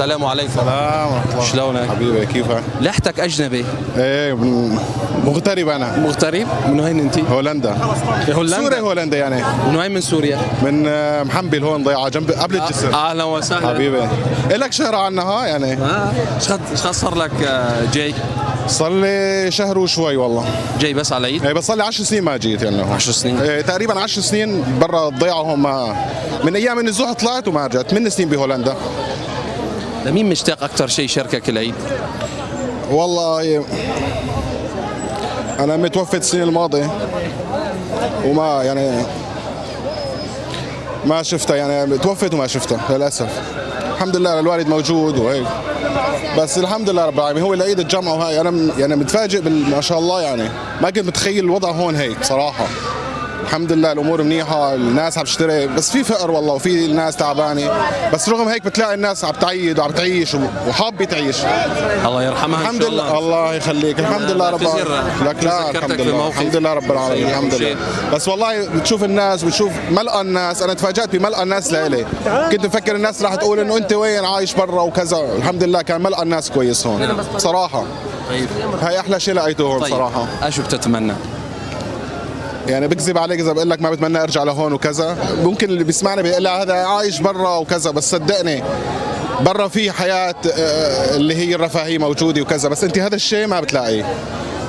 السلام عليكم. سلام ورحمة الله. شلونك؟ حبيبي كيفك؟ لحتك أجنبي. ايه مغترب انا. مغترب؟ من وين أنت؟ هولندا. هولندا؟ سوريا هولندا يعني. من وين من سوريا؟ من محنبل هون ضيعة جنب قبل الجسر. أهلا وسهلا. حبيبي. إلك شهر عنها يعني. ايش قد صار لك جاي؟ صار لي شهر وشوي والله. جاي بس على العيد؟ ايه بس صار لي 10 سنين ما جيت يعني هون. 10 سنين؟ ايه تقريبا 10 سنين برا الضيعة هون ما من أيام النزوح طلعت وما رجعت 8 سنين بهولندا. لمين مشتاق أكثر شيء شاركك العيد؟ والله أنا متوفى السنة الماضية وما يعني ما شفتها يعني توفيت وما شفتها للأسف. الحمد لله الوالد موجود وهيك بس الحمد لله رب العالمين هو العيد الجمعة وهاي أنا يعني متفاجئ ما شاء الله يعني ما كنت متخيل الوضع هون هيك صراحة. الحمد لله الامور منيحه الناس عم تشتري بس في فقر والله وفي الناس تعبانه بس رغم هيك بتلاقي الناس عم تعيد وعم تعيش وحابه تعيش. الله يرحمها. الحمد لله الله يخليك الحمد لله رب العالمين. لك لا الحمد لله الحمد لله رب العالمين الحمد لله. بس والله بتشوف الناس بتشوف ملقى الناس انا تفاجأت بملقى الناس لإلي. كنت مفكر الناس راح تقول انه انت وين عايش برا وكذا. الحمد لله كان ملقى الناس كويس هون صراحه. طيب هاي احلى شيء لقيته هون طيب. صراحه. شو بتتمنى؟ يعني بكذب عليك اذا بقول لك ما بتمنى ارجع لهون وكذا. ممكن اللي بيسمعني بيقول لي هذا عايش برا وكذا بس صدقني برا في حياه اللي هي الرفاهيه موجوده وكذا بس انت هذا الشيء ما بتلاقيه.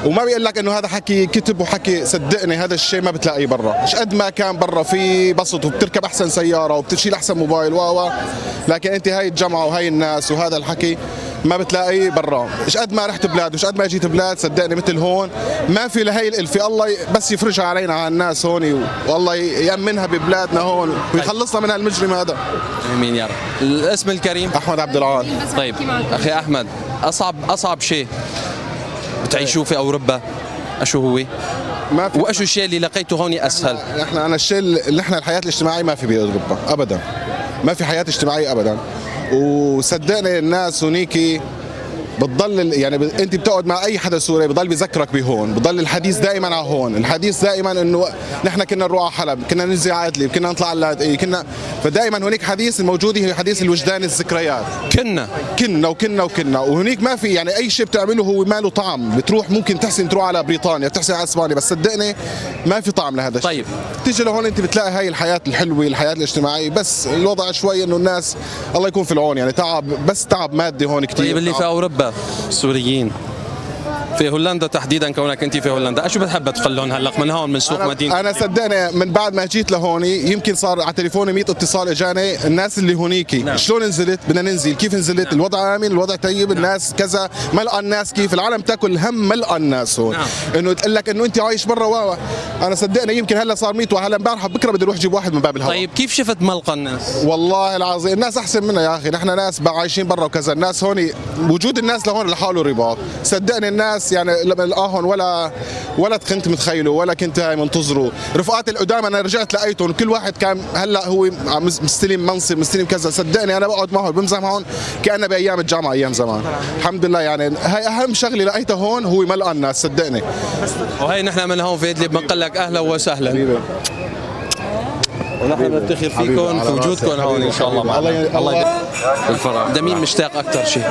وما بيقول لك انه هذا حكي كتب وحكي صدقني هذا الشيء ما بتلاقيه برا. مش قد ما كان برا في بسط وبتركب احسن سياره وبتشيل احسن موبايل لكن انت هاي الجامعه وهاي الناس وهذا الحكي ما بتلاقيه برا. مش قد ما رحت بلاد وش قد ما جيت بلاد صدقني مثل هون ما في لهي الالفه. الله بس يفرجها علينا على الناس هون والله يامنها ببلادنا هون ويخلصنا من هالمجرم هذا. امين يا رب. الاسم الكريم؟ احمد عبد العال. طيب اخي احمد اصعب شيء بتعيشوه في اوروبا اشو هو؟ ما في واشو الشيء اللي لقيته هون اسهل؟ انا الشيء اللي احنا الحياه الاجتماعيه ما في باوروبا ابدا. ما في حياه اجتماعيه ابدا. وصدقني الناس هنيك بتضل يعني انت بتقعد مع اي حدا سوري بضل بذكرك بهون بضل الحديث دائما على هون. الحديث دائما انه نحن كنا نروح على حلب كنا ننزل على ادلب كنا نطلع على كنا فدائما هناك حديث الموجود هي حديث الوجدان الذكريات. كنا وهنيك ما في يعني اي شيء بتعمله هو ما له طعم. بتروح ممكن تحسن تروح على بريطانيا بتحسن على اسبانيا بس صدقني ما في طعم لهذا الشيء. طيب تيجي لهون انت بتلاقي هاي الحياه الحلوه الحياه الاجتماعيه بس الوضع شوي انه الناس الله يكون في العون يعني تعب بس تعب مادي هون كثير. طيب اللي في اوروبا السوريين في هولندا تحديدا كونك انت في هولندا شو بتحب تخلون هلق من هون من سوق مدينه؟ انا صدقني من بعد ما جيت لهون يمكن صار على تليفوني 100 اتصال اجاني الناس اللي هونيك. نعم. شلون نزلت بدنا ننزل كيف نزلت. نعم. الوضع امن الوضع طيب. نعم. الناس كذا ملقى الناس كيف العالم تاكل هم ملقى الناس هون. نعم. انه تقول لك انه انت عايش برا انا صدقني يمكن هلا صار 100 وهلا امبارح بكره بدي اروح اجيب واحد من باب الهواء. طيب كيف شفت ملقى الناس؟ والله العظيم الناس احسن منا يا اخي. نحن ناس عايشين برا وكذا. الناس هون وجود الناس لهون لحاله رباط. صدقني الناس يعني لما هون ولا كنت متخيله ولا كنت هاي منتظره. رفقاتي القدام انا رجعت لقيتهم كل واحد كان هلا هو مستلم منصب مستلم كذا. صدقني انا بقعد معهم بمزح معهم كأنه بايام الجامعه ايام زمان. الحمد لله يعني هاي اهم شغله لقيتها هون هو ملقى الناس صدقني. وهي نحن من هون في ادلب بنقول لك اهلا وسهلا حبيبي. ونحن نفتخر فيكم في وجودكم هون ان شاء الله معنا. الله الفرح. ده مين مشتاق اكثر شيء؟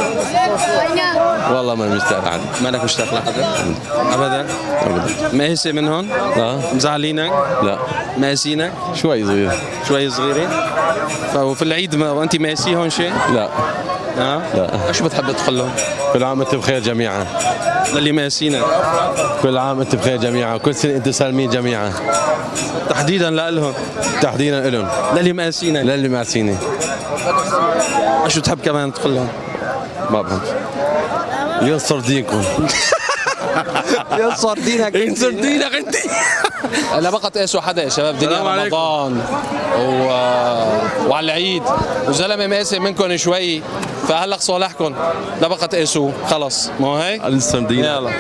والله ما مشتاق لحد. مالك مشتاق لحدا؟ ابدا؟ مقاسي من هون؟ لا. مزعلينك؟ لا. مقاسينك؟ شوي صغير. شوي صغيرين؟ ففي العيد وانت مقاسي هون شيء؟ لا. لا. شو بتحب تقول لهم؟ كل عام انت بخير جميعا. للي مقاسينك؟ كل عام انت بخير جميعا، كل سنه انتم سالمين جميعا. تحديدا لهم؟ تحديدا لهم. للي مقاسينك؟ للي ماسيني. شو تحب كمان تقول لهم؟ ما بهم. ينصر دينكم. ينصر دينك. ينصر دينك انت. لا بقى تقاسوا حدا يا شباب. دنيا رمضان وعلى العيد وزلمه مقاسي منكم شوي فهلق صالحكم. لا بقى تقاسوا خلص. مو هيك؟ ينصر دينك. يلا.